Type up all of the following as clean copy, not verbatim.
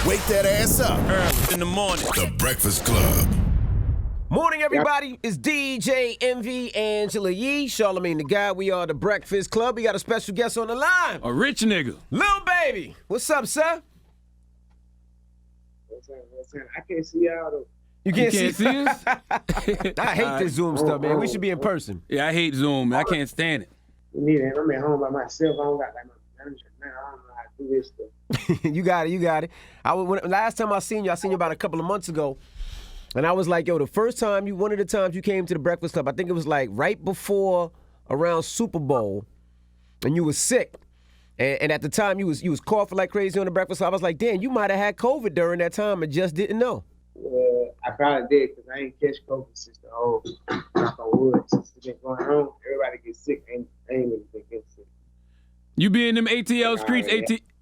Wake that ass up. Early in the morning. The Breakfast Club. Morning, everybody. It's DJ Envy, Angela Yee, Charlamagne the Guy. We are the Breakfast Club. We got a special guest on the line. A rich nigga. Lil Baby. What's up, sir? What's up? I can't see y'all though. You can't see us? I hate this Zoom stuff, man. We should be in person. Yeah, I hate Zoom. I can't stand it. You need it. I'm at home by myself. I don't got like my manager. Man, I don't know how to do this stuff. You got it. Last time I seen you about a couple of months ago. And I was like, yo, one of the times you came to the Breakfast Club, I think it was like right before around Super Bowl, and you was sick. And at the time, you was coughing like crazy on the Breakfast Club. I was like, damn, you might have had COVID during that time and just didn't know. I probably did because I ain't catch COVID since the whole knock on wood. Since it's been going on, everybody gets sick. I ain't really been getting sick. You be in them ATL streets,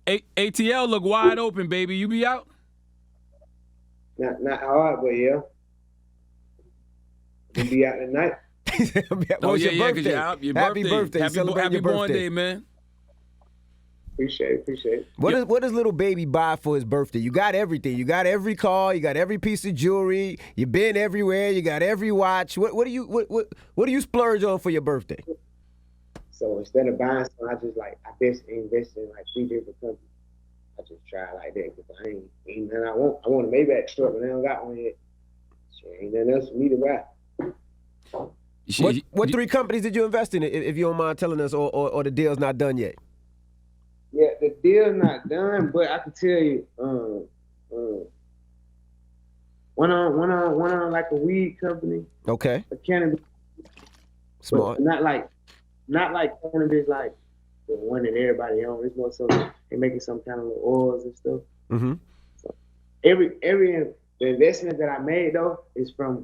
ATL look wide open, baby. You be out? Not hard, but yeah. We'll be out tonight. Your birthday? Happy birthday. Happy born day, man. Appreciate it. What does Lil Baby buy for his birthday? You got everything. You got every car. You got every piece of jewelry. You've been everywhere. You got every watch. What do you splurge on for your birthday? So instead of buying something, I best invest in like 3 different companies. I just try like that because I ain't nothing I want. I want a Maybach truck, but I don't got one yet. Shit, ain't nothing else for me to buy. What 3 companies did you invest in, if you don't mind telling us, or the deal's not done yet? Yeah, the deal's not done, but I can tell you, one on like a weed company. Okay. A cannabis. Smart. Not like cannabis like the one that everybody owns. It's more so they making some kind of little oils and stuff. Mm-hmm. So every the investment that I made though is from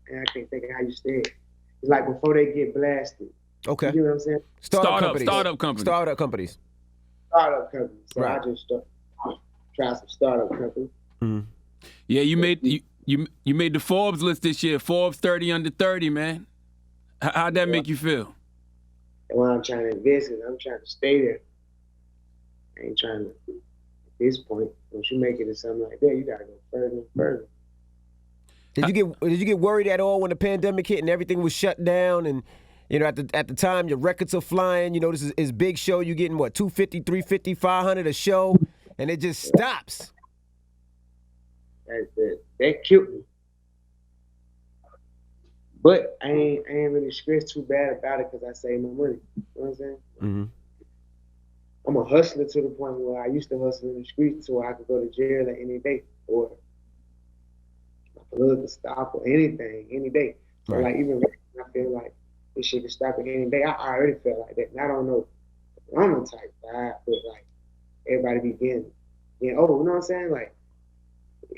and I can't think of how you say it. It's like before they get blasted. Okay. You know what I'm saying? Startup companies. So right. I just try some startup companies. Mm-hmm. Yeah, you made the Forbes list this year. Forbes 30 under 30, man. How'd that make you feel? And when I'm trying to invest in, I'm trying to stay there. I ain't trying to. At this point, once you make it to something like that, you gotta go further and further. Did you get worried at all when the pandemic hit and everything was shut down? And you know, at the time, your records are flying. You know, this is big show. You're getting what, 250, 350, 500 a show, and it just stops. That killed me. But I ain't really stressed too bad about it because I save my money. You know what I'm saying? Mm-hmm. I'm a hustler to the point where I used to hustle in the streets so I could go to jail at any day or my blood could stop or anything, any day. So right. like even right now, I feel like this shit could stop at any day. I already felt like that. And I don't know if I'm the type vibe, but like everybody be getting old, you know what I'm saying? Like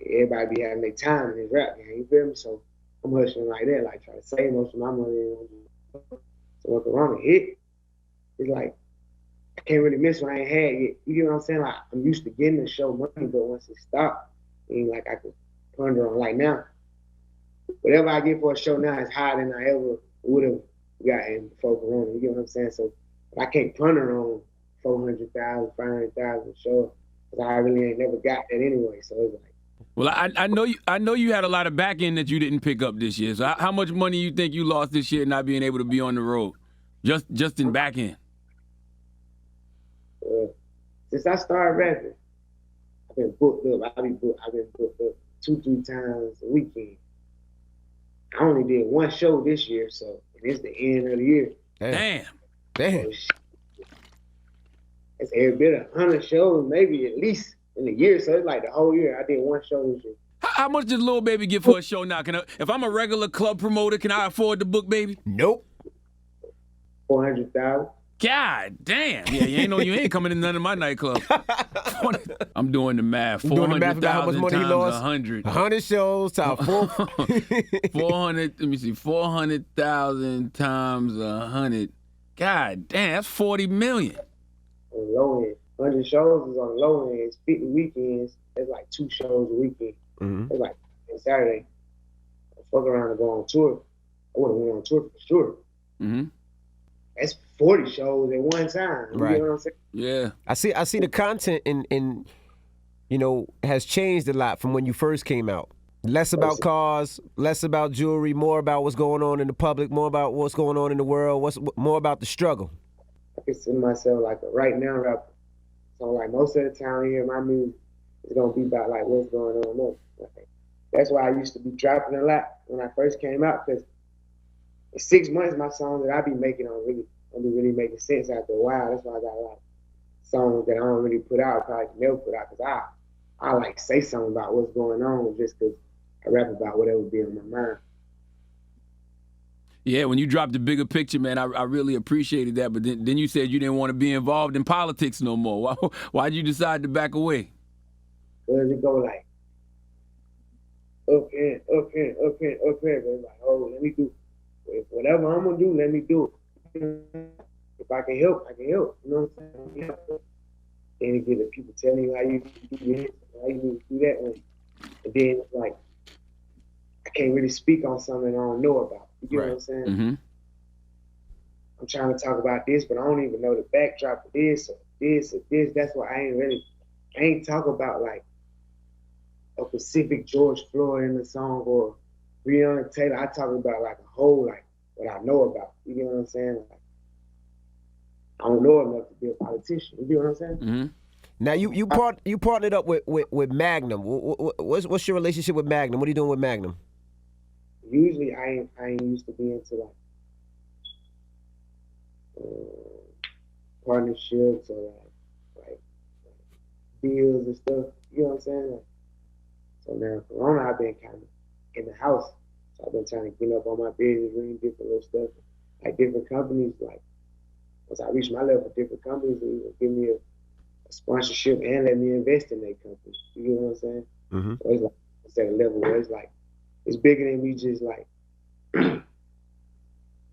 everybody be having their time in this rap game, you feel me? So I'm hustling like that, like trying to save most of my money. So when Corona hit, it's like I can't really miss what I ain't had yet. You know what I'm saying? Like I'm used to getting the show money, but once it stopped, it ain't like I could ponder on like now. Whatever I get for a show now is higher than I ever would have gotten before Corona. You get what I'm saying? So I can't ponder on 400,000, 500,000 show because I really ain't never got that anyway. So it's like. Well, I know you had a lot of back end that you didn't pick up this year. So how much money you think you lost this year not being able to be on the road, just in back end? Since I started rapping, I've been booked up. I've been booked up 2-3 times a weekend. I only did 1 show this year, so it's the end of the year. Damn. It's every bit of 100 shows, maybe at least in a year. So it's like the whole year. I did 1 show this year. How much does Lil Baby get for a show now? If I'm a regular club promoter, can I afford to book Baby? Nope. 400,000. God damn. Yeah, you ain't coming in none of my nightclubs. I'm doing the math. 400,000 how much money he times lost. 100. 100 shows times 400. Let me see. 400,000 times 100. God damn, that's 40 million. On the low end. 100 shows is on the low end. It's 50 weekends. It's like 2 shows a weekend. Mm-hmm. It's like Saturday. I fuck around and go on tour. I would have went on tour for sure. Mm-hmm. That's 40 shows at one time. You right. know what I'm saying? Yeah. I see the content in has changed a lot from when you first came out. Less about cars, less about jewelry, more about what's going on in the public, more about what's going on in the world, more about the struggle. I consider myself like a right now rapper. So like most of the time here, my music is gonna be about like what's going on now. Like, that's why I used to be dropping a lot when I first came out, because in 6 months my songs that I be making don't be really making sense after a while. That's why I got a lot of songs that I don't really put out, probably never put out, because I like say something about what's going on just because I rap about whatever be on my mind. Yeah, when you dropped the bigger picture, man, I really appreciated that. But then you said you didn't want to be involved in politics no more. Why'd you decide to back away? Because it go like up and up and up and up and. But it's like, oh, let me do whatever I'm gonna do. Let me do it. If I can help, I can help. You know what I'm saying? Then you get the people telling you how you do this, how you need to do that one. And then it's like, I can't really speak on something I don't know about. You know what I'm saying? Mm-hmm. I'm trying to talk about this, but I don't even know the backdrop of this or this or this. That's why I ain't talk about like a Pacific George Floyd in the song or Breanna Taylor. I talk about like a whole, like what I know about. You get what I'm saying? Like, I don't know enough to be a politician. You get what I'm saying? Mm-hmm. Now you partnered up with Magnum. What's your relationship with Magnum? What are you doing with Magnum? Usually I ain't used to be into like partnerships or like deals and stuff. You know what I'm saying? Like, so now Corona, I've been kind of in the house. So I've been trying to get up on my business, reading different little stuff. Like different companies, like once I reach my level, different companies will give me a sponsorship and let me invest in their company. You know what I'm saying? Mm-hmm. So it's like it's at a level where it's like it's bigger than me just like having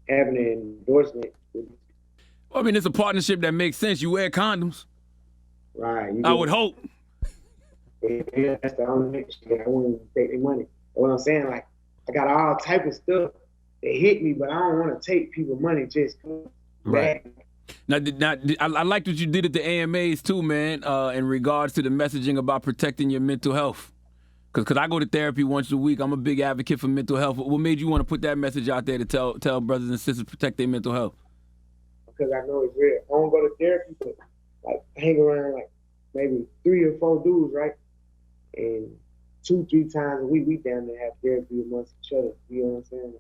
an endorsement. Well, I mean, it's a partnership that makes sense. You wear condoms. Right. I would hope. Yeah, that's the only shit. I wouldn't take their money. But what I'm saying, like, I got all type of stuff that hit me, but I don't want to take people's money just right. Now, I liked what you did at the AMAs too, man, in regards to the messaging about protecting your mental health. Because I go to therapy once a week. I'm a big advocate for mental health. What made you want to put that message out there to tell brothers and sisters protect their mental health? Because I know it's real. I don't go to therapy, but like hang around like maybe 3 or 4 dudes, right? And 2-3 times a week, we down there have therapy amongst each other. You know what I'm saying?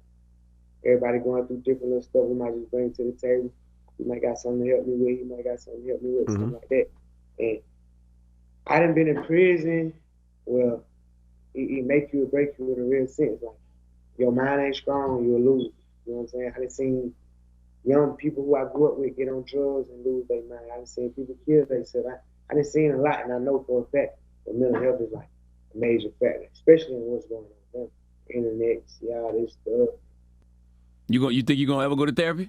Everybody going through different little stuff we might just bring to the table. You might got something to help me with. You might got something to help me with, something like that. And I done been in prison. Well, it make you or break you in a real sense. Like, your mind ain't strong, you'll lose. You know what I'm saying? I done seen young people who I grew up with get on drugs and lose their mind. I done seen people kill themselves. I done seen a lot, and I know for a fact that mental health is like a major factor, especially in what's going on now. Internet, see all this stuff. You think you're gonna ever go to therapy?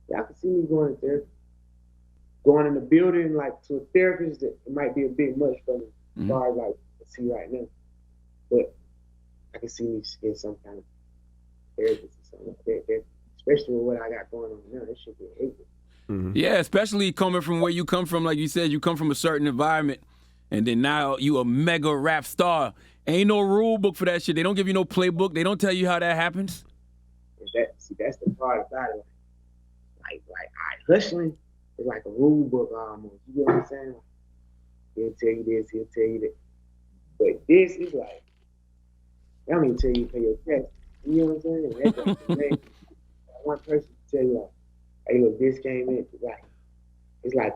Yeah, I can see me going to therapy. Going in the building, like, to a therapist, that it might be a bit much for me, as far as, like, I see right now. But I can see me getting some kind of therapist or something like that. Especially with what I got going on now, that should be hateful. Mm-hmm. Yeah, especially coming from where you come from. Like you said, you come from a certain environment, and then now you a mega rap star. Ain't no rule book for that shit. They don't give you no playbook. They don't tell you how that happens. That's the part about it. Like hustling is like a rule book almost. You know what I'm saying? He'll tell you this, he'll tell you that. But this is like, they don't even tell you to pay your tax. You know what I'm saying? That's like the main. One person tell you like, hey, look, this came in. It's like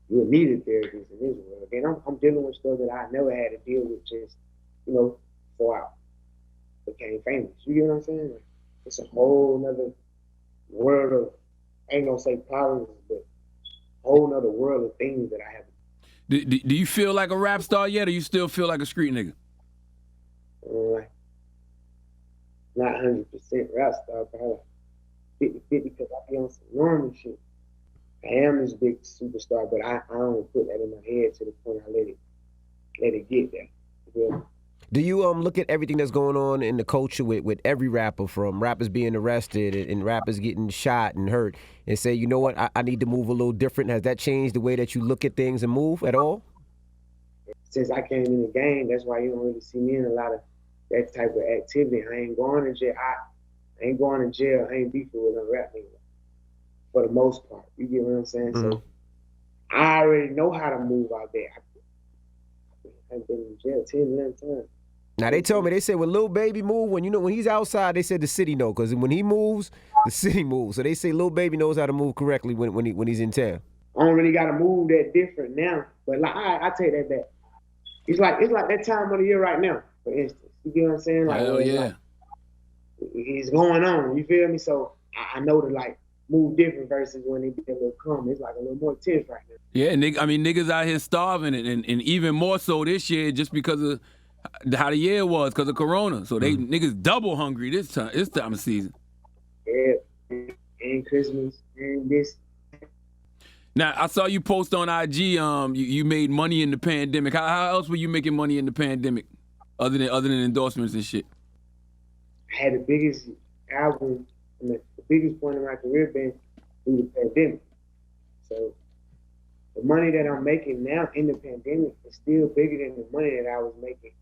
you'll need a therapist in this world. And I'm dealing with stuff that I never had to deal with just, before I became famous. You get what I'm saying? Like, it's a whole nother world of, I ain't gonna say problems, but a whole nother world of things that I have. Do you feel like a rap star yet, or you still feel like a street nigga? Like, not 100% rap star, probably like 50-50, because I be on some normal shit. I am this big superstar, but I don't put that in my head to the point I let it get there. You know? Do you look at everything that's going on in the culture with every rapper, from rappers being arrested and rappers getting shot and hurt, and say, you know what, I need to move a little different? Has that changed the way that you look at things and move at all? since I came in the game, that's why you don't really see me in a lot of that type of activity. I ain't going to jail. I ain't going to jail. I ain't beefing with no rap nigga for the most part. You get what I'm saying? So I already know how to move out there. I've been in jail 10, 11 times. Now they told me, they said when Lil Baby move, when he's outside, they said the city know, because when he moves, the city moves. So they say Lil Baby knows how to move correctly when he's in town. I don't really gotta move that different now, but like I take that back. It's like that time of the year right now, for instance. You get what I'm saying? Like, Hell yeah. Like, it's going on. You feel me? So I know to like move different versus when they get a little calm. It's like a little more tense right now. Yeah, niggas out here starving, and even more so this year just because of how the year was, because of Corona. So they niggas double hungry this time of season. Yeah, and Christmas, and this. Now, I saw you post on IG, you made money in the pandemic. How else were you making money in the pandemic, other than endorsements and shit? I had the biggest album, and the biggest point in my career been through the pandemic. So the money that I'm making now in the pandemic is still bigger than the money that I was making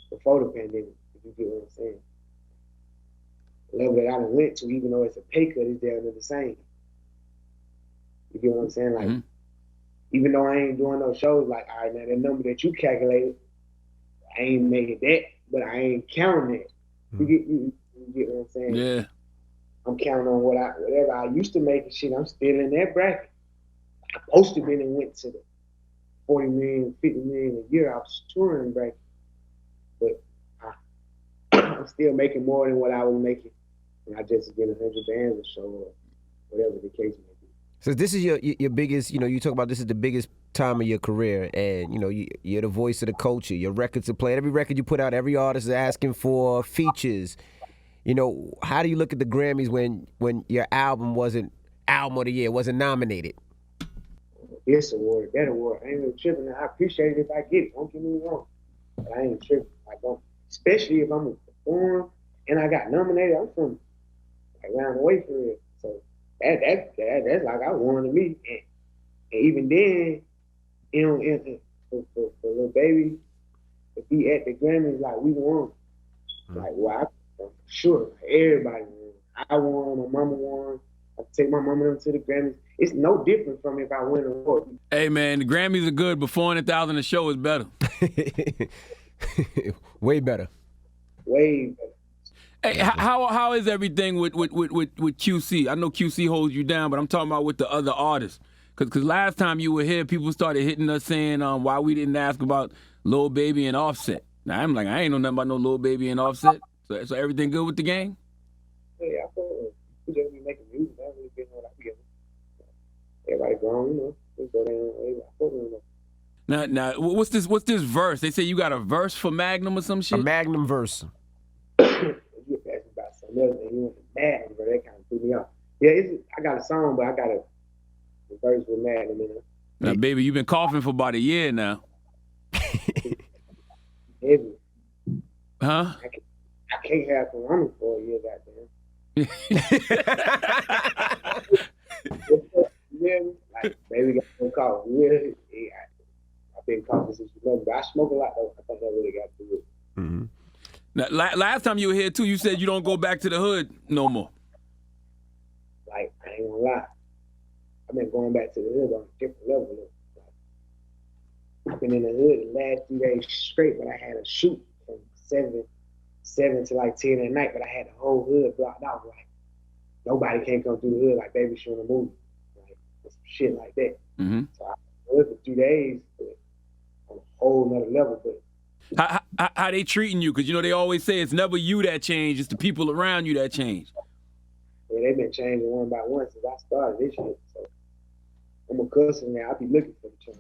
before the pandemic, if you get what I'm saying. The level that I done went to, even though it's a pay cut, is down to the same. You get what I'm saying? Like, even though I ain't doing no shows, like, all right, now that number that you calculated, I ain't making that, but I ain't counting it. You get what I'm saying? Yeah. I'm counting on whatever I used to make and shit. I'm still in that bracket. I supposed to been and went to the 40 million, 50 million a year. I was touring bracket, but I'm still making more than what I was making when I just get 100 bands a show or whatever the case may be. So this is your biggest, you talk about this is the biggest time of your career, and you're the voice of the culture. Your records are played. Every record you put out, every artist is asking for features. How do you look at the Grammys when your album wasn't album of the year, wasn't nominated? This award, that award, I ain't really tripping. I appreciate it if I get it. Don't get me wrong, but I ain't tripping. Especially if I'm a perform and I got nominated. I'm from around the way for it. So that's like I won to me. And even then, for Lil Baby to be at the Grammys, like we won. Like, well, for sure, everybody won. I won, my mama won. I take my mama to the Grammys. It's no different from if I win an award. Hey man, the Grammys are good, but 400,000 a show is better. Way better. Way better. Hey, how is everything with QC? I know QC holds you down, but I'm talking about with the other artists. Because last time you were here, people started hitting us saying why we didn't ask about Lil Baby and Offset. Now I'm like, I ain't know nothing about no Lil Baby and Offset. So everything good with the gang? Yeah, I thought we just be making music. I don't really get no idea. Everybody grown, we go down. Now, what's this verse? They say you got a verse for Magnum or some shit? A Magnum verse. You asked me about something else, and you went to Magnum, bro. That kind of threw me off. Yeah, I got a song, but I got a verse with Magnum in it. Now, baby, you've been coughing for about a year now. Heavy. Huh? I can't have Corona for a year, goddamn. Yeah, like, baby got no cough. Yeah, I've been coughing since you know, but I smoke a lot though. I think that really got to do it. Mm-hmm. Now, last time you were here too, you said you don't go back to the hood no more. Like, I ain't gonna lie. I've been going back to the hood on a different level. Like, I've been in the hood the last 3 days straight, but I had a shoot from 7 to like 10 at night, but I had the whole hood blocked out. Like, nobody can come through the hood like Baby showing a movie. Like, some shit like that. Mm-hmm. So I was for 3 days, but on a whole nother level. But how they treating you? Because they always say it's never you that change, it's the people around you that change. yeah, they've been changing one by one since I started this shit. So I'm a customer now. I be looking for the change.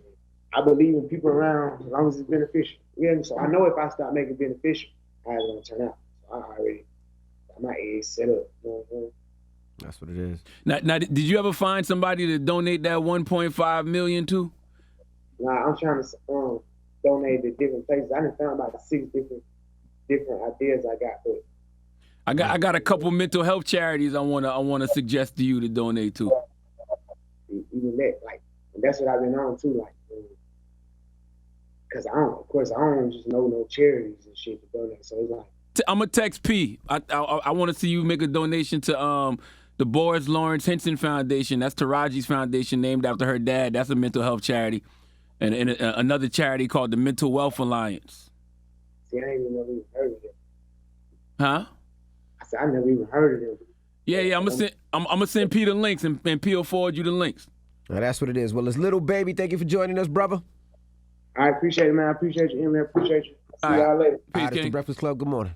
I believe in people around as long as it's beneficial. Yeah, so I know if I start making it beneficial, how it's gonna turn out. So I already got my eggs set up. You know what I'm saying? That's what it is. Now, did you ever find somebody to donate that $1.5 million to? Nah, I'm trying to donate to different places. I done found about 6 different ideas I got, but I got a couple mental health charities I wanna suggest to you to donate to. even that, like, and that's what I've been on too. Like, Cause of course, I don't just know no charities and shit to donate. So it's like, I'm gonna text P. I want to see you make a donation to the Boris Lawrence Henson Foundation. That's Taraji's foundation, named after her dad. That's a mental health charity, and another charity called the Mental Wealth Alliance. see, I ain't even never even heard of them. Huh? I said I never even heard of them. Yeah. I'm gonna send P the links, and P will forward you the links. Now, that's what it is. Well, it's Lil Baby. Thank you for joining us, brother. I appreciate it, man. I appreciate you, man. I appreciate you. See All right. y'all later. All right, it's the King. Breakfast Club. Good morning.